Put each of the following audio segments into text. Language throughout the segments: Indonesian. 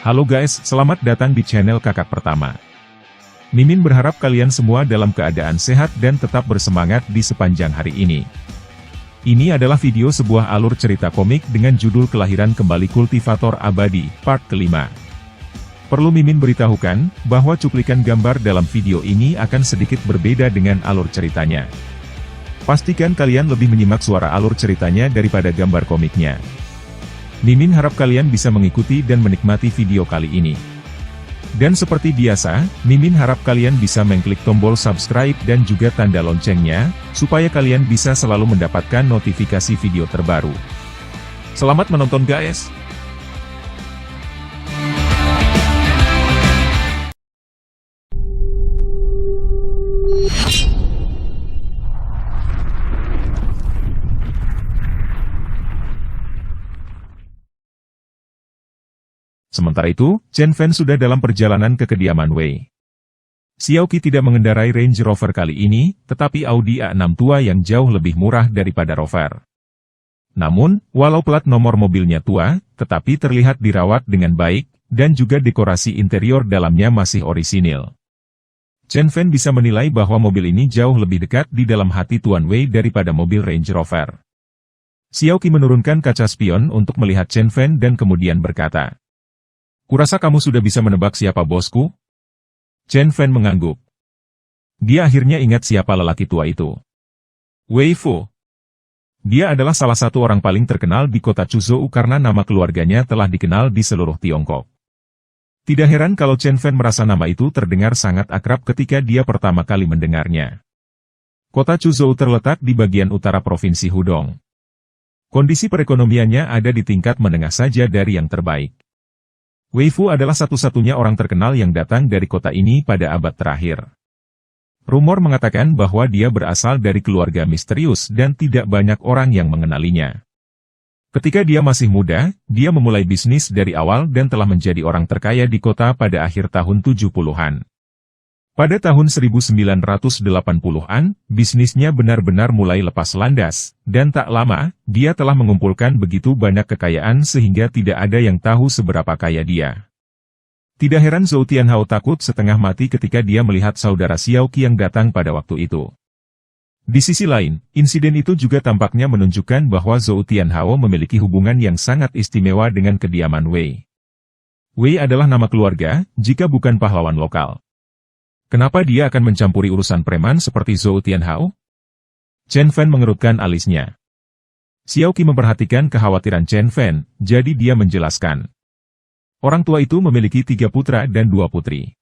Halo guys, selamat datang di channel Kakak Pertama. Mimin berharap kalian semua dalam keadaan sehat dan tetap bersemangat di sepanjang hari ini. Ini adalah video sebuah alur cerita komik dengan judul Kelahiran Kembali Kultivator Abadi, part kelima. Perlu Mimin beritahukan, bahwa cuplikan gambar dalam video ini akan sedikit berbeda dengan alur ceritanya. Pastikan kalian lebih menyimak suara alur ceritanya daripada gambar komiknya. Mimin harap kalian bisa mengikuti dan menikmati video kali ini. Dan seperti biasa, Mimin harap kalian bisa mengklik tombol subscribe dan juga tanda loncengnya, supaya kalian bisa selalu mendapatkan notifikasi video terbaru. Selamat menonton guys! Sementara itu, Chen Fan sudah dalam perjalanan ke kediaman Wei. Xiaoqi tidak mengendarai Range Rover kali ini, tetapi Audi A6 tua yang jauh lebih murah daripada Rover. Namun, walau plat nomor mobilnya tua, tetapi terlihat dirawat dengan baik, dan juga dekorasi interior dalamnya masih orisinil. Chen Fan bisa menilai bahwa mobil ini jauh lebih dekat di dalam hati Tuan Wei daripada mobil Range Rover. Xiaoqi menurunkan kaca spion untuk melihat Chen Fan dan kemudian berkata, "Kurasa kamu sudah bisa menebak siapa bosku?" Chen Fan mengangguk. Dia akhirnya ingat siapa lelaki tua itu. Wei Fu. Dia adalah salah satu orang paling terkenal di kota Chuzhou karena nama keluarganya telah dikenal di seluruh Tiongkok. Tidak heran kalau Chen Fan merasa nama itu terdengar sangat akrab ketika dia pertama kali mendengarnya. Kota Chuzhou terletak di bagian utara Provinsi Hudong. Kondisi perekonomiannya ada di tingkat menengah saja dari yang terbaik. Wei Fu adalah satu-satunya orang terkenal yang datang dari kota ini pada abad terakhir. Rumor mengatakan bahwa dia berasal dari keluarga misterius dan tidak banyak orang yang mengenalinya. Ketika dia masih muda, dia memulai bisnis dari awal dan telah menjadi orang terkaya di kota pada akhir tahun 70-an. Pada tahun 1980-an, bisnisnya benar-benar mulai lepas landas, dan tak lama, dia telah mengumpulkan begitu banyak kekayaan sehingga tidak ada yang tahu seberapa kaya dia. Tidak heran Zhou Tianhao takut setengah mati ketika dia melihat saudara Xiaoqi yang datang pada waktu itu. Di sisi lain, insiden itu juga tampaknya menunjukkan bahwa Zhou Tianhao memiliki hubungan yang sangat istimewa dengan kediaman Wei. Wei adalah nama keluarga, jika bukan pahlawan lokal. Kenapa dia akan mencampuri urusan preman seperti Zhou Tianhao? Chen Fan mengerutkan alisnya. Xiaoqi memperhatikan kekhawatiran Chen Fan, jadi dia menjelaskan. Orang tua itu memiliki 3 putra dan 2 putri.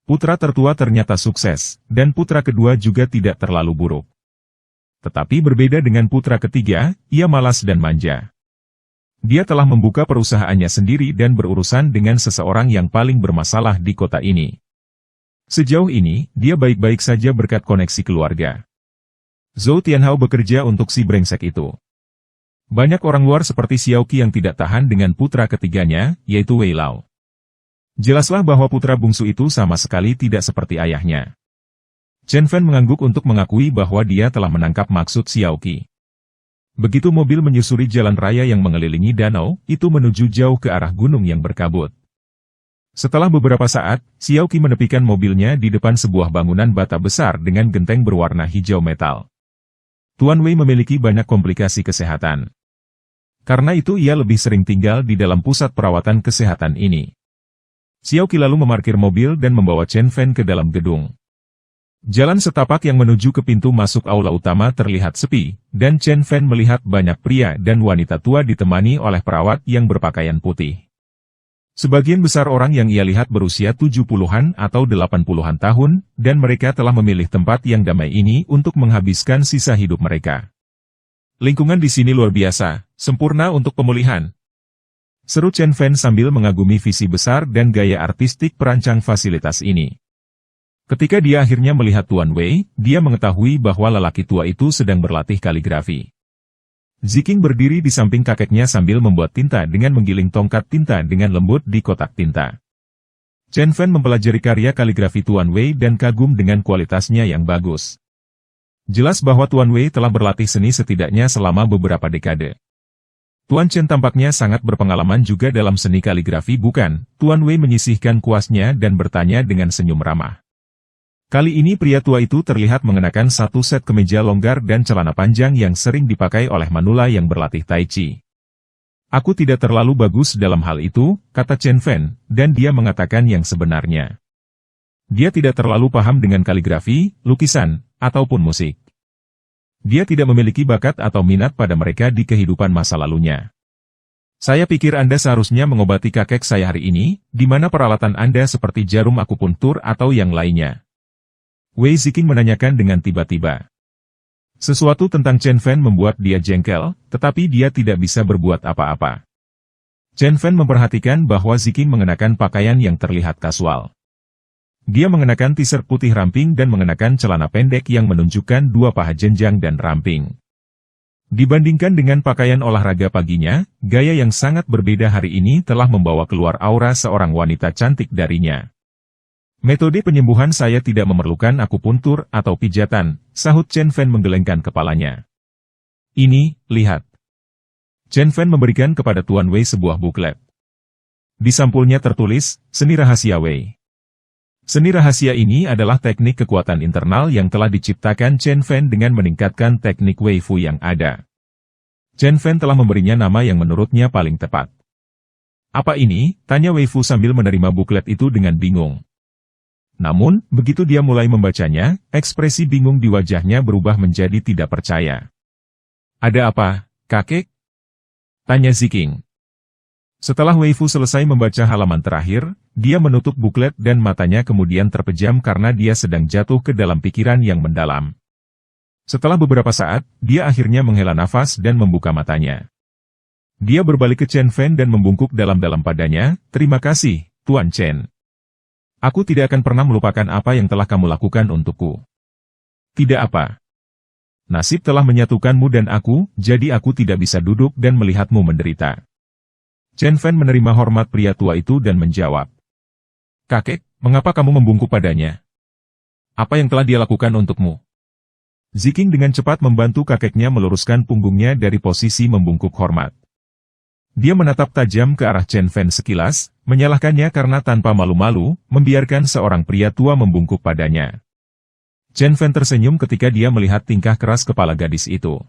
Putra tertua ternyata sukses, dan putra kedua juga tidak terlalu buruk. Tetapi berbeda dengan putra ketiga, ia malas dan manja. Dia telah membuka perusahaannya sendiri dan berurusan dengan seseorang yang paling bermasalah di kota ini. Sejauh ini, dia baik-baik saja berkat koneksi keluarga. Zhou Tianhao bekerja untuk si brengsek itu. Banyak orang luar seperti Xiaoqi yang tidak tahan dengan putra ketiganya, yaitu Wei Lao. Jelaslah bahwa putra bungsu itu sama sekali tidak seperti ayahnya. Chen Fan mengangguk untuk mengakui bahwa dia telah menangkap maksud Xiaoqi. Begitu mobil menyusuri jalan raya yang mengelilingi danau, itu menuju jauh ke arah gunung yang berkabut. Setelah beberapa saat, Xiaoqi menepikan mobilnya di depan sebuah bangunan bata besar dengan genteng berwarna hijau metal. Tuan Wei memiliki banyak komplikasi kesehatan. Karena itu ia lebih sering tinggal di dalam pusat perawatan kesehatan ini. Xiaoqi lalu memarkir mobil dan membawa Chen Fan ke dalam gedung. Jalan setapak yang menuju ke pintu masuk aula utama terlihat sepi, dan Chen Fan melihat banyak pria dan wanita tua ditemani oleh perawat yang berpakaian putih. Sebagian besar orang yang ia lihat berusia 70-an atau 80-an tahun, dan mereka telah memilih tempat yang damai ini untuk menghabiskan sisa hidup mereka. Lingkungan di sini luar biasa, sempurna untuk pemulihan. Seru Chen Fan sambil mengagumi visi besar dan gaya artistik perancang fasilitas ini. Ketika dia akhirnya melihat Tuan Wei, dia mengetahui bahwa lelaki tua itu sedang berlatih kaligrafi. Ziking berdiri di samping kakeknya sambil membuat tinta dengan menggiling tongkat tinta dengan lembut di kotak tinta. Chen Fan mempelajari karya kaligrafi Tuan Wei dan kagum dengan kualitasnya yang bagus. Jelas bahwa Tuan Wei telah berlatih seni setidaknya selama beberapa dekade. Tuan Chen tampaknya sangat berpengalaman juga dalam seni kaligrafi, bukan? Tuan Wei menyisihkan kuasnya dan bertanya dengan senyum ramah. Kali ini pria tua itu terlihat mengenakan satu set kemeja longgar dan celana panjang yang sering dipakai oleh manula yang berlatih Tai Chi. Aku tidak terlalu bagus dalam hal itu, kata Chen Fan, dan dia mengatakan yang sebenarnya. Dia tidak terlalu paham dengan kaligrafi, lukisan, ataupun musik. Dia tidak memiliki bakat atau minat pada mereka di kehidupan masa lalunya. Saya pikir Anda seharusnya mengobati kakek saya hari ini, di mana peralatan Anda seperti jarum akupuntur atau yang lainnya. Wei Ziqing menanyakan dengan tiba-tiba. Sesuatu tentang Chen Fan membuat dia jengkel, tetapi dia tidak bisa berbuat apa-apa. Chen Fan memperhatikan bahwa Ziqing mengenakan pakaian yang terlihat kasual. Dia mengenakan t-shirt putih ramping dan mengenakan celana pendek yang menunjukkan dua paha jenjang dan ramping. Dibandingkan dengan pakaian olahraga paginya, gaya yang sangat berbeda hari ini telah membawa keluar aura seorang wanita cantik darinya. Metode penyembuhan saya tidak memerlukan akupuntur atau pijatan, sahut Chen Fan menggelengkan kepalanya. Ini, lihat. Chen Fan memberikan kepada Tuan Wei sebuah buklet. Di sampulnya tertulis, Seni Rahasia Wei. Seni rahasia ini adalah teknik kekuatan internal yang telah diciptakan Chen Fan dengan meningkatkan teknik Wei Fu yang ada. Chen Fan telah memberinya nama yang menurutnya paling tepat. Apa ini? Tanya Wei Fu sambil menerima buklet itu dengan bingung. Namun, begitu dia mulai membacanya, ekspresi bingung di wajahnya berubah menjadi tidak percaya. Ada apa, kakek? Tanya Ziqing. Setelah Wei Fu selesai membaca halaman terakhir, dia menutup buklet dan matanya kemudian terpejam karena dia sedang jatuh ke dalam pikiran yang mendalam. Setelah beberapa saat, dia akhirnya menghela nafas dan membuka matanya. Dia berbalik ke Chen Fan dan membungkuk dalam-dalam padanya, terima kasih, Tuan Chen. Aku tidak akan pernah melupakan apa yang telah kamu lakukan untukku. Tidak apa. Nasib telah menyatukanmu dan aku, jadi aku tidak bisa duduk dan melihatmu menderita. Chen Fan menerima hormat pria tua itu dan menjawab. Kakek, mengapa kamu membungkuk padanya? Apa yang telah dia lakukan untukmu? Ziqing dengan cepat membantu kakeknya meluruskan punggungnya dari posisi membungkuk hormat. Dia menatap tajam ke arah Chen Fan sekilas, menyalahkannya karena tanpa malu-malu, membiarkan seorang pria tua membungkuk padanya. Chen Fan tersenyum ketika dia melihat tingkah keras kepala gadis itu.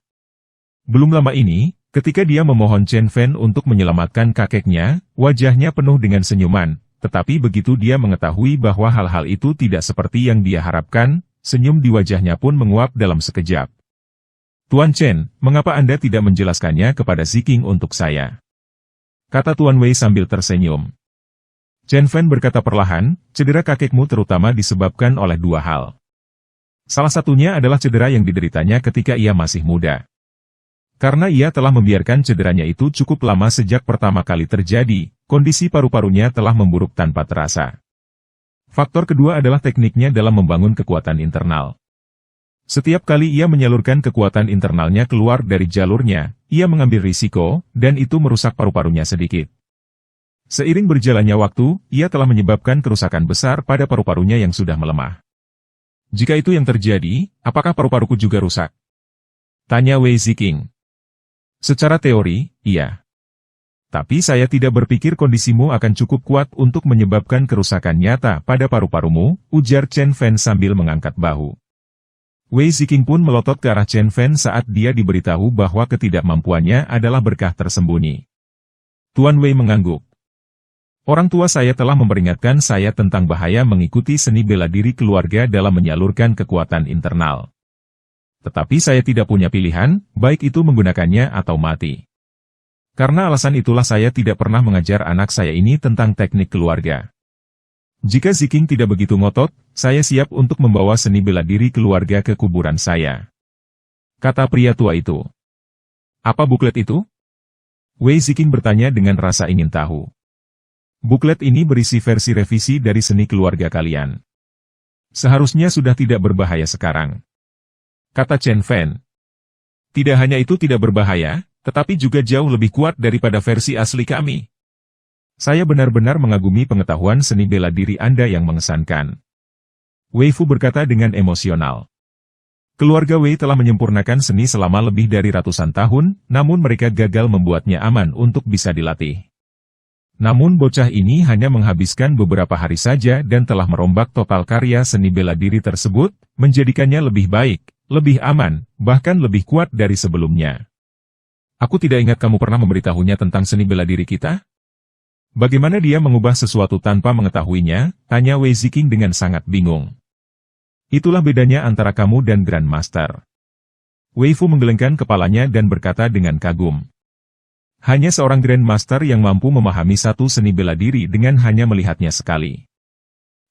Belum lama ini, ketika dia memohon Chen Fan untuk menyelamatkan kakeknya, wajahnya penuh dengan senyuman, tetapi begitu dia mengetahui bahwa hal-hal itu tidak seperti yang dia harapkan, senyum di wajahnya pun menguap dalam sekejap. Tuan Chen, mengapa Anda tidak menjelaskannya kepada Ziqing untuk saya? Kata Tuan Wei sambil tersenyum. Chen Fan berkata perlahan, cedera kakekmu terutama disebabkan oleh dua hal. Salah satunya adalah cedera yang dideritanya ketika ia masih muda. Karena ia telah membiarkan cederanya itu cukup lama sejak pertama kali terjadi, kondisi paru-parunya telah memburuk tanpa terasa. Faktor kedua adalah tekniknya dalam membangun kekuatan internal. Setiap kali ia menyalurkan kekuatan internalnya keluar dari jalurnya, ia mengambil risiko, dan itu merusak paru-parunya sedikit. Seiring berjalannya waktu, ia telah menyebabkan kerusakan besar pada paru-parunya yang sudah melemah. Jika itu yang terjadi, apakah paru-paruku juga rusak? Tanya Wei Ziqing. Secara teori, iya. Tapi saya tidak berpikir kondisimu akan cukup kuat untuk menyebabkan kerusakan nyata pada paru-parumu, ujar Chen Fan sambil mengangkat bahu. Wei Ziqing pun melotot ke arah Chen Fan saat dia diberitahu bahwa ketidakmampuannya adalah berkah tersembunyi. Tuan Wei mengangguk. Orang tua saya telah memperingatkan saya tentang bahaya mengikuti seni bela diri keluarga dalam menyalurkan kekuatan internal. Tetapi saya tidak punya pilihan, baik itu menggunakannya atau mati. Karena alasan itulah saya tidak pernah mengajar anak saya ini tentang teknik keluarga. Jika Ziqing tidak begitu ngotot, saya siap untuk membawa seni bela diri keluarga ke kuburan saya. Kata pria tua itu. Apa buklet itu? Wei Ziqing bertanya dengan rasa ingin tahu. Buklet ini berisi versi revisi dari seni keluarga kalian. Seharusnya sudah tidak berbahaya sekarang. Kata Chen Fan. Tidak hanya itu tidak berbahaya, tetapi juga jauh lebih kuat daripada versi asli kami. Saya benar-benar mengagumi pengetahuan seni bela diri Anda yang mengesankan. Wei Fu berkata dengan emosional. Keluarga Wei telah menyempurnakan seni selama lebih dari ratusan tahun, namun mereka gagal membuatnya aman untuk bisa dilatih. Namun bocah ini hanya menghabiskan beberapa hari saja dan telah merombak total karya seni bela diri tersebut, menjadikannya lebih baik, lebih aman, bahkan lebih kuat dari sebelumnya. Aku tidak ingat kamu pernah memberitahunya tentang seni bela diri kita? Bagaimana dia mengubah sesuatu tanpa mengetahuinya? Tanya Wei Ziqing dengan sangat bingung. Itulah bedanya antara kamu dan Grandmaster. Wei Fu menggelengkan kepalanya dan berkata dengan kagum. Hanya seorang Grandmaster yang mampu memahami satu seni bela diri dengan hanya melihatnya sekali.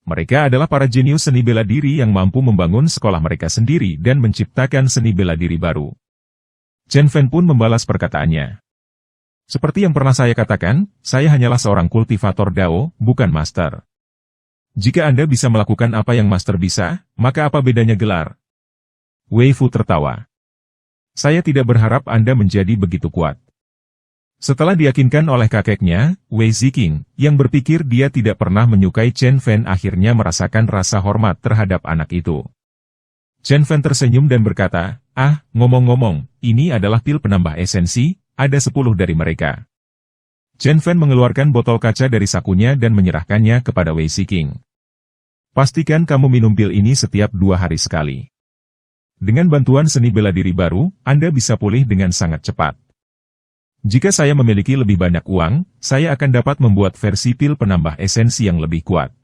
Mereka adalah para jenius seni bela diri yang mampu membangun sekolah mereka sendiri dan menciptakan seni bela diri baru. Chen Fan pun membalas perkataannya. Seperti yang pernah saya katakan, saya hanyalah seorang kultivator Dao, bukan Master. Jika Anda bisa melakukan apa yang Master bisa, maka apa bedanya gelar? Wei Fu tertawa. Saya tidak berharap Anda menjadi begitu kuat. Setelah diyakinkan oleh kakeknya, Wei Ziqing, yang berpikir dia tidak pernah menyukai Chen Fan akhirnya merasakan rasa hormat terhadap anak itu. Chen Fan tersenyum dan berkata, ngomong-ngomong, ini adalah pil penambah esensi, ada 10 dari mereka. Chen Fan mengeluarkan botol kaca dari sakunya dan menyerahkannya kepada Wei Ziqing. Pastikan kamu minum pil ini setiap 2 hari sekali. Dengan bantuan seni bela diri baru, Anda bisa pulih dengan sangat cepat. Jika saya memiliki lebih banyak uang, saya akan dapat membuat versi pil penambah esensi yang lebih kuat.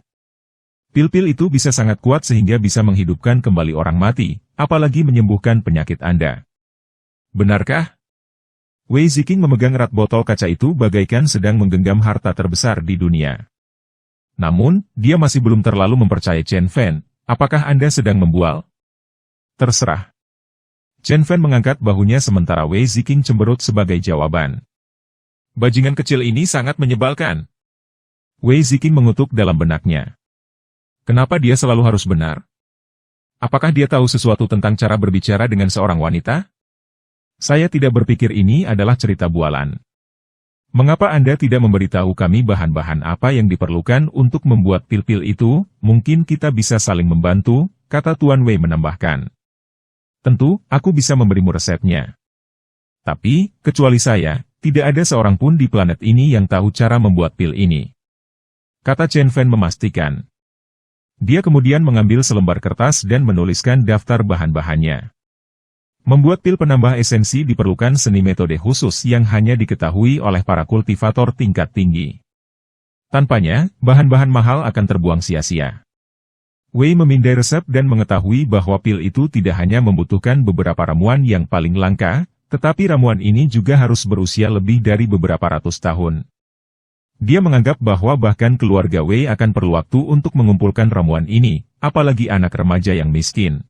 Pil-pil itu bisa sangat kuat sehingga bisa menghidupkan kembali orang mati, apalagi menyembuhkan penyakit Anda. Benarkah? Wei Ziqing memegang erat botol kaca itu bagaikan sedang menggenggam harta terbesar di dunia. Namun, dia masih belum terlalu mempercayai Chen Fan. Apakah Anda sedang membual? Terserah. Chen Fan mengangkat bahunya sementara Wei Ziqing cemberut sebagai jawaban. Bajingan kecil ini sangat menyebalkan. Wei Ziqing mengutuk dalam benaknya. Kenapa dia selalu harus benar? Apakah dia tahu sesuatu tentang cara berbicara dengan seorang wanita? Saya tidak berpikir ini adalah cerita bualan. Mengapa Anda tidak memberitahu kami bahan-bahan apa yang diperlukan untuk membuat pil-pil itu? Mungkin kita bisa saling membantu, kata Tuan Wei menambahkan. Tentu, aku bisa memberimu resepnya. Tapi, kecuali saya, tidak ada seorang pun di planet ini yang tahu cara membuat pil ini. Kata Chen Fan memastikan. Dia kemudian mengambil selembar kertas dan menuliskan daftar bahan-bahannya. Membuat pil penambah esensi diperlukan seni metode khusus yang hanya diketahui oleh para kultivator tingkat tinggi. Tanpanya, bahan-bahan mahal akan terbuang sia-sia. Wei memindai resep dan mengetahui bahwa pil itu tidak hanya membutuhkan beberapa ramuan yang paling langka, tetapi ramuan ini juga harus berusia lebih dari beberapa ratus tahun. Dia menganggap bahwa bahkan keluarga Wei akan perlu waktu untuk mengumpulkan ramuan ini, apalagi anak remaja yang miskin.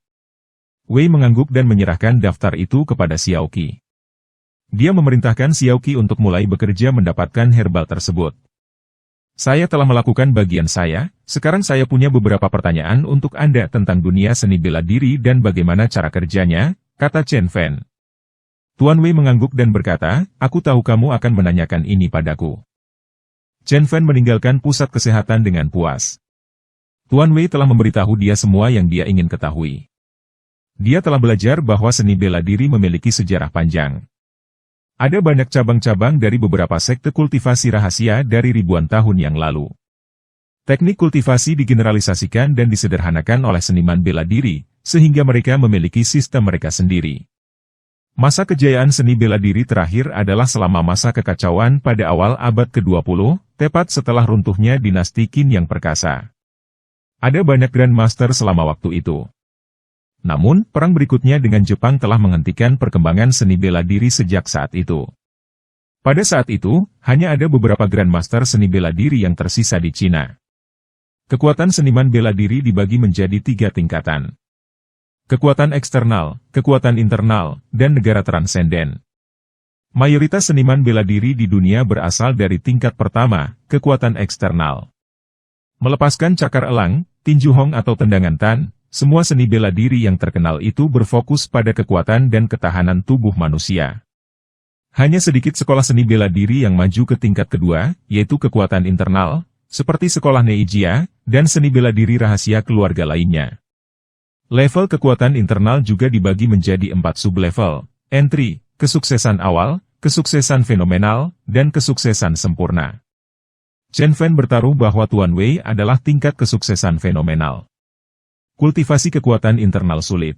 Wei mengangguk dan menyerahkan daftar itu kepada Xiaoqi. Dia memerintahkan Xiaoqi untuk mulai bekerja mendapatkan herbal tersebut. Saya telah melakukan bagian saya, sekarang saya punya beberapa pertanyaan untuk Anda tentang dunia seni bela diri dan bagaimana cara kerjanya, kata Chen Fan. Tuan Wei mengangguk dan berkata, aku tahu kamu akan menanyakan ini padaku. Chen Fan meninggalkan pusat kesehatan dengan puas. Tuan Wei telah memberitahu dia semua yang dia ingin ketahui. Dia telah belajar bahwa seni bela diri memiliki sejarah panjang. Ada banyak cabang-cabang dari beberapa sekte kultivasi rahasia dari ribuan tahun yang lalu. Teknik kultivasi digeneralisasikan dan disederhanakan oleh seniman bela diri, sehingga mereka memiliki sistem mereka sendiri. Masa kejayaan seni bela diri terakhir adalah selama masa kekacauan pada awal abad ke-20, tepat setelah runtuhnya dinasti Qin yang perkasa. Ada banyak Grandmaster selama waktu itu. Namun, perang berikutnya dengan Jepang telah menghentikan perkembangan seni bela diri sejak saat itu. Pada saat itu, hanya ada beberapa Grandmaster seni bela diri yang tersisa di Cina. Kekuatan seniman bela diri dibagi menjadi 3 tingkatan. Kekuatan eksternal, kekuatan internal, dan negara transenden. Mayoritas seniman bela diri di dunia berasal dari tingkat pertama, kekuatan eksternal. Melepaskan cakar elang, tinju hong atau tendangan tan, semua seni bela diri yang terkenal itu berfokus pada kekuatan dan ketahanan tubuh manusia. Hanya sedikit sekolah seni bela diri yang maju ke tingkat kedua, yaitu kekuatan internal, seperti sekolah Neijia, dan seni bela diri rahasia keluarga lainnya. Level kekuatan internal juga dibagi menjadi 4 sub-level: entry, kesuksesan awal, kesuksesan fenomenal, dan kesuksesan sempurna. Chen Fan bertaruh bahwa Tuan Wei adalah tingkat kesuksesan fenomenal. Kultivasi kekuatan internal sulit.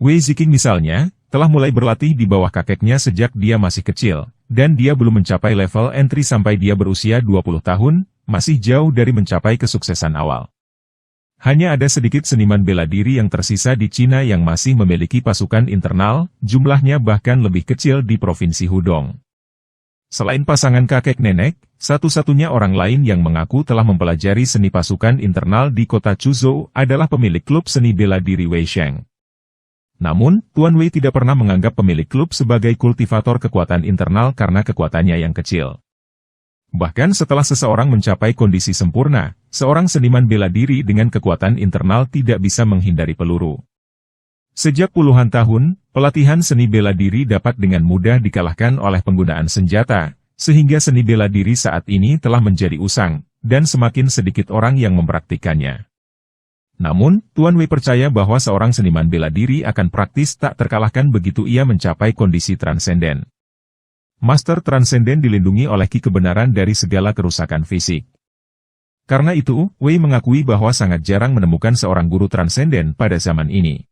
Wei Ziqing misalnya, telah mulai berlatih di bawah kakeknya sejak dia masih kecil, dan dia belum mencapai level entry sampai dia berusia 20 tahun, masih jauh dari mencapai kesuksesan awal. Hanya ada sedikit seniman bela diri yang tersisa di Cina yang masih memiliki pasukan internal, jumlahnya bahkan lebih kecil di Provinsi Hudong. Selain pasangan kakek-nenek, satu-satunya orang lain yang mengaku telah mempelajari seni pasukan internal di kota Chuzhou adalah pemilik klub seni bela diri Wei Sheng. Namun, Tuan Wei tidak pernah menganggap pemilik klub sebagai kultivator kekuatan internal karena kekuatannya yang kecil. Bahkan setelah seseorang mencapai kondisi sempurna, seorang seniman bela diri dengan kekuatan internal tidak bisa menghindari peluru. Sejak puluhan tahun, pelatihan seni bela diri dapat dengan mudah dikalahkan oleh penggunaan senjata, sehingga seni bela diri saat ini telah menjadi usang, dan semakin sedikit orang yang mempraktikannya. Namun, Tuan Wei percaya bahwa seorang seniman bela diri akan praktis tak terkalahkan begitu ia mencapai kondisi transenden. Master transenden dilindungi oleh ki kebenaran dari segala kerusakan fisik. Karena itu, Wei mengakui bahwa sangat jarang menemukan seorang guru transenden pada zaman ini.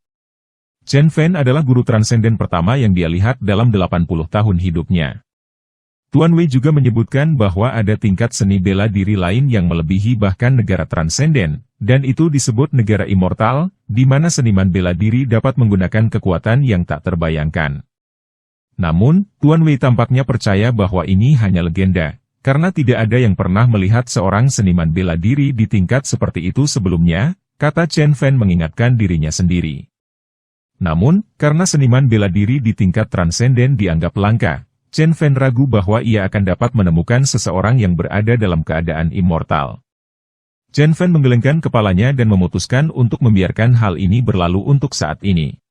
Chen Fan adalah guru transenden pertama yang dia lihat dalam 80 tahun hidupnya. Tuan Wei juga menyebutkan bahwa ada tingkat seni bela diri lain yang melebihi bahkan negara transenden, dan itu disebut negara immortal, di mana seniman bela diri dapat menggunakan kekuatan yang tak terbayangkan. Namun, Tuan Wei tampaknya percaya bahwa ini hanya legenda, karena tidak ada yang pernah melihat seorang seniman bela diri di tingkat seperti itu sebelumnya, kata Chen Fan mengingatkan dirinya sendiri. Namun, karena seniman bela diri di tingkat transenden dianggap langka, Chen Fan ragu bahwa ia akan dapat menemukan seseorang yang berada dalam keadaan immortal. Chen Fan menggelengkan kepalanya dan memutuskan untuk membiarkan hal ini berlalu untuk saat ini.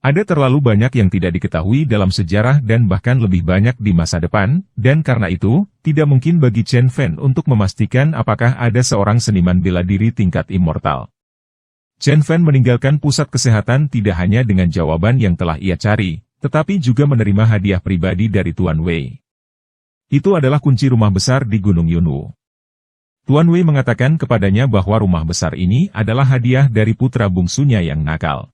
Ada terlalu banyak yang tidak diketahui dalam sejarah dan bahkan lebih banyak di masa depan, dan karena itu, tidak mungkin bagi Chen Fan untuk memastikan apakah ada seorang seniman bela diri tingkat immortal. Chen Fan meninggalkan pusat kesehatan tidak hanya dengan jawaban yang telah ia cari, tetapi juga menerima hadiah pribadi dari Tuan Wei. Itu adalah kunci rumah besar di Gunung Yunwu. Tuan Wei mengatakan kepadanya bahwa rumah besar ini adalah hadiah dari putra bungsunya yang nakal.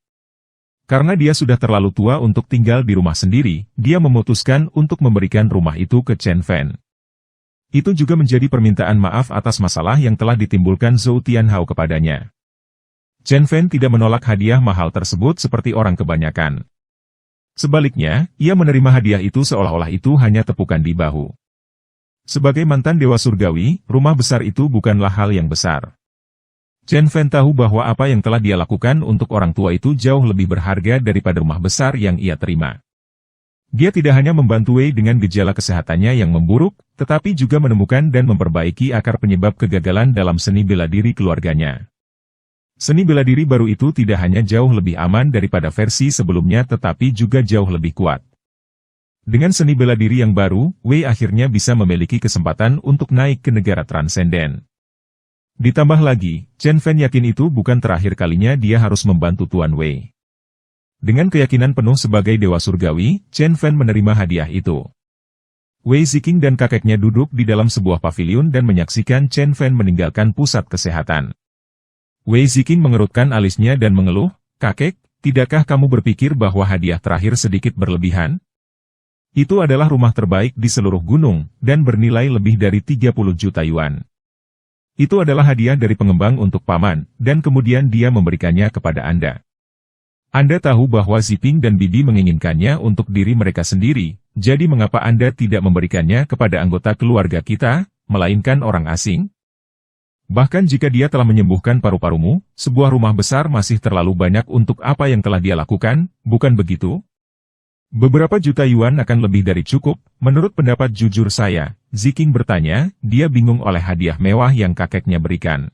Karena dia sudah terlalu tua untuk tinggal di rumah sendiri, dia memutuskan untuk memberikan rumah itu ke Chen Fan. Itu juga menjadi permintaan maaf atas masalah yang telah ditimbulkan Zhou Tianhao kepadanya. Chen Fan tidak menolak hadiah mahal tersebut seperti orang kebanyakan. Sebaliknya, ia menerima hadiah itu seolah-olah itu hanya tepukan di bahu. Sebagai mantan dewa surgawi, rumah besar itu bukanlah hal yang besar. Chen Fan tahu bahwa apa yang telah dia lakukan untuk orang tua itu jauh lebih berharga daripada rumah besar yang ia terima. Dia tidak hanya membantu Wei dengan gejala kesehatannya yang memburuk, tetapi juga menemukan dan memperbaiki akar penyebab kegagalan dalam seni bela diri keluarganya. Seni bela diri baru itu tidak hanya jauh lebih aman daripada versi sebelumnya tetapi juga jauh lebih kuat. Dengan seni bela diri yang baru, Wei akhirnya bisa memiliki kesempatan untuk naik ke negara transenden. Ditambah lagi, Chen Fan yakin itu bukan terakhir kalinya dia harus membantu Tuan Wei. Dengan keyakinan penuh sebagai dewa surgawi, Chen Fan menerima hadiah itu. Wei Ziqing dan kakeknya duduk di dalam sebuah paviliun dan menyaksikan Chen Fan meninggalkan pusat kesehatan. Wei Ziqing mengerutkan alisnya dan mengeluh, "Kakek, tidakkah kamu berpikir bahwa hadiah terakhir sedikit berlebihan? Itu adalah rumah terbaik di seluruh gunung, dan bernilai lebih dari 30 juta yuan. Itu adalah hadiah dari pengembang untuk paman, dan kemudian dia memberikannya kepada Anda. Anda tahu bahwa Ziping dan Bibi menginginkannya untuk diri mereka sendiri, jadi mengapa Anda tidak memberikannya kepada anggota keluarga kita, melainkan orang asing? Bahkan jika dia telah menyembuhkan paru-parumu, sebuah rumah besar masih terlalu banyak untuk apa yang telah dia lakukan, bukan begitu? Beberapa juta yuan akan lebih dari cukup, menurut pendapat jujur saya." Ziqing bertanya, dia bingung oleh hadiah mewah yang kakeknya berikan.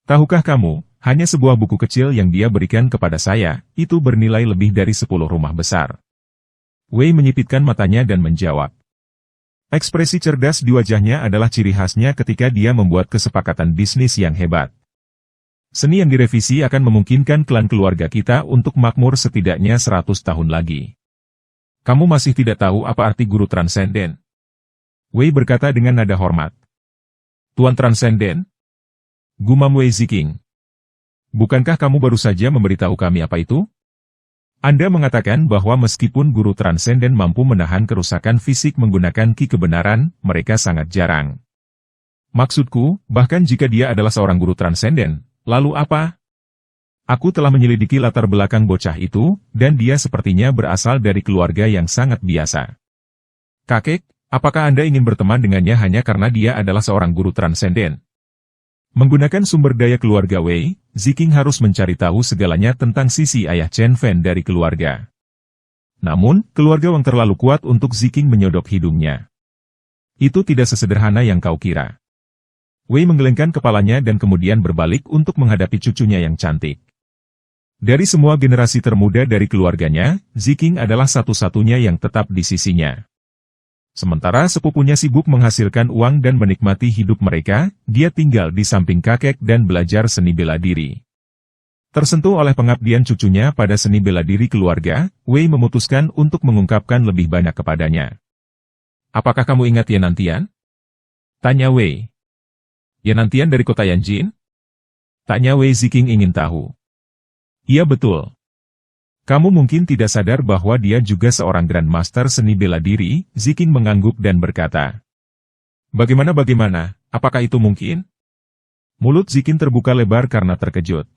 "Tahukah kamu, hanya sebuah buku kecil yang dia berikan kepada saya, itu bernilai lebih dari 10 rumah besar." Wei menyipitkan matanya dan menjawab. Ekspresi cerdas di wajahnya adalah ciri khasnya ketika dia membuat kesepakatan bisnis yang hebat. Seni yang direvisi akan memungkinkan klan keluarga kita untuk makmur setidaknya 100 tahun lagi. Kamu masih tidak tahu apa arti guru transenden? Wei berkata dengan nada hormat. Tuan transenden? Gumam Wei Ziking. Bukankah kamu baru saja memberitahu kami apa itu? Anda mengatakan bahwa meskipun guru transenden mampu menahan kerusakan fisik menggunakan ki kebenaran, mereka sangat jarang. Maksudku, bahkan jika dia adalah seorang guru transenden, lalu apa? Aku telah menyelidiki latar belakang bocah itu, dan dia sepertinya berasal dari keluarga yang sangat biasa. Kakek, apakah Anda ingin berteman dengannya hanya karena dia adalah seorang guru transenden? Menggunakan sumber daya keluarga Wei, Ziking harus mencari tahu segalanya tentang sisi ayah Chen Fen dari keluarga. Namun, keluarga Wang terlalu kuat untuk Ziking menyodok hidungnya. Itu tidak sesederhana yang kau kira. Wei menggelengkan kepalanya dan kemudian berbalik untuk menghadapi cucunya yang cantik. Dari semua generasi termuda dari keluarganya, Ziking adalah satu-satunya yang tetap di sisinya. Sementara sepupunya sibuk menghasilkan uang dan menikmati hidup mereka, dia tinggal di samping kakek dan belajar seni bela diri. Tersentuh oleh pengabdian cucunya pada seni bela diri keluarga, Wei memutuskan untuk mengungkapkan lebih banyak kepadanya. Apakah kamu ingat Yanantian? Tanya Wei. Yanantian dari kota Yanjin? Tanya Wei. Ziking ingin tahu. Iya betul. Kamu mungkin tidak sadar bahwa dia juga seorang Grandmaster seni bela diri, Ziking mengangguk dan berkata. Bagaimana, apakah itu mungkin? Mulut Ziking terbuka lebar karena terkejut.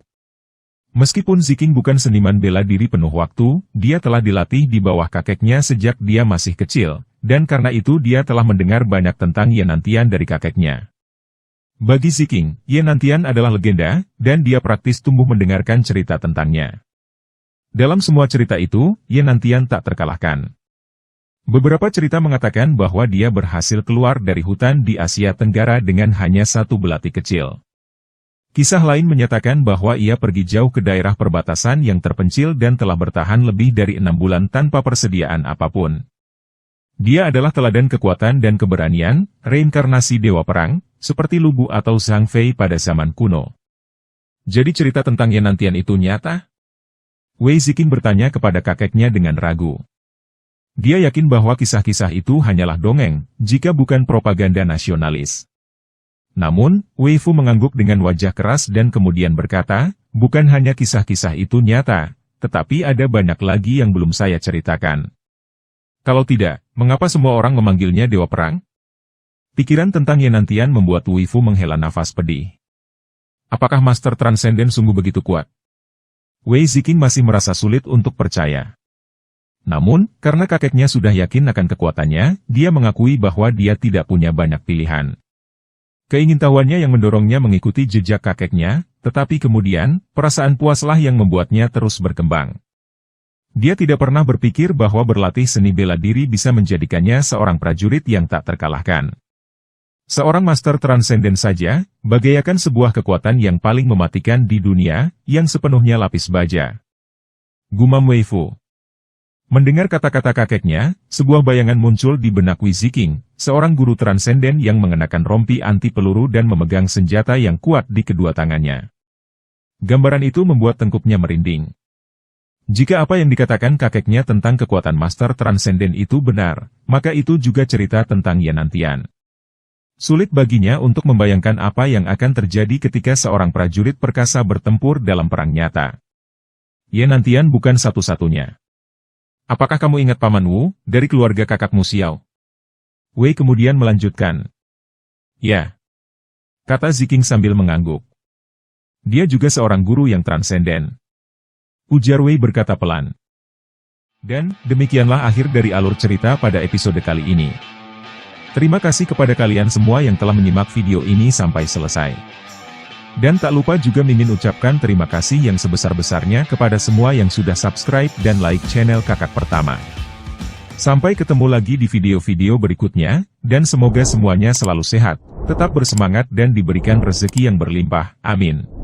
Meskipun Ziking bukan seniman bela diri penuh waktu, dia telah dilatih di bawah kakeknya sejak dia masih kecil, dan karena itu dia telah mendengar banyak tentang Yanantian dari kakeknya. Bagi Ziking, Yanantian adalah legenda, dan dia praktis tumbuh mendengarkan cerita tentangnya. Dalam semua cerita itu, Yanantian tak terkalahkan. Beberapa cerita mengatakan bahwa dia berhasil keluar dari hutan di Asia Tenggara dengan hanya satu belati kecil. Kisah lain menyatakan bahwa ia pergi jauh ke daerah perbatasan yang terpencil dan telah bertahan lebih dari 6 bulan tanpa persediaan apapun. Dia adalah teladan kekuatan dan keberanian, reinkarnasi dewa perang, seperti Lu Bu atau Zhang Fei pada zaman kuno. Jadi cerita tentang Yanantian itu nyata? Wei Ziking bertanya kepada kakeknya dengan ragu. Dia yakin bahwa kisah-kisah itu hanyalah dongeng, jika bukan propaganda nasionalis. Namun, Wei Fu mengangguk dengan wajah keras dan kemudian berkata, bukan hanya kisah-kisah itu nyata, tetapi ada banyak lagi yang belum saya ceritakan. Kalau tidak, mengapa semua orang memanggilnya Dewa Perang? Pikiran tentang Yanantian membuat Wei Fu menghela nafas pedih. Apakah Master Transenden sungguh begitu kuat? Wei Ziking masih merasa sulit untuk percaya. Namun, karena kakeknya sudah yakin akan kekuatannya, dia mengakui bahwa dia tidak punya banyak pilihan. Keingintahuannya yang mendorongnya mengikuti jejak kakeknya, tetapi kemudian, perasaan puaslah yang membuatnya terus berkembang. Dia tidak pernah berpikir bahwa berlatih seni bela diri bisa menjadikannya seorang prajurit yang tak terkalahkan. Seorang Master Transenden saja, bagaikan sebuah kekuatan yang paling mematikan di dunia, yang sepenuhnya lapis baja. Gumam Wei Fu. Mendengar kata-kata kakeknya, sebuah bayangan muncul di benak Wei Ziking, seorang guru transenden yang mengenakan rompi anti peluru dan memegang senjata yang kuat di kedua tangannya. Gambaran itu membuat tengkuknya merinding. Jika apa yang dikatakan kakeknya tentang kekuatan Master Transenden itu benar, maka itu juga cerita tentang Yanantian. Sulit baginya untuk membayangkan apa yang akan terjadi ketika seorang prajurit perkasa bertempur dalam perang nyata. Yanantian bukan satu-satunya. Apakah kamu ingat Paman Wu, dari keluarga kakakmu Xiao? Wei kemudian melanjutkan. Ya. Kata Ziking sambil mengangguk. Dia juga seorang guru yang transenden. Ujar Wei berkata pelan. Dan, demikianlah akhir dari alur cerita pada episode kali ini. Terima kasih kepada kalian semua yang telah menyimak video ini sampai selesai. Dan tak lupa juga Mimin ucapkan terima kasih yang sebesar-besarnya kepada semua yang sudah subscribe dan like channel Kakak Pertama. Sampai ketemu lagi di video-video berikutnya, dan semoga semuanya selalu sehat, tetap bersemangat dan diberikan rezeki yang berlimpah. Amin.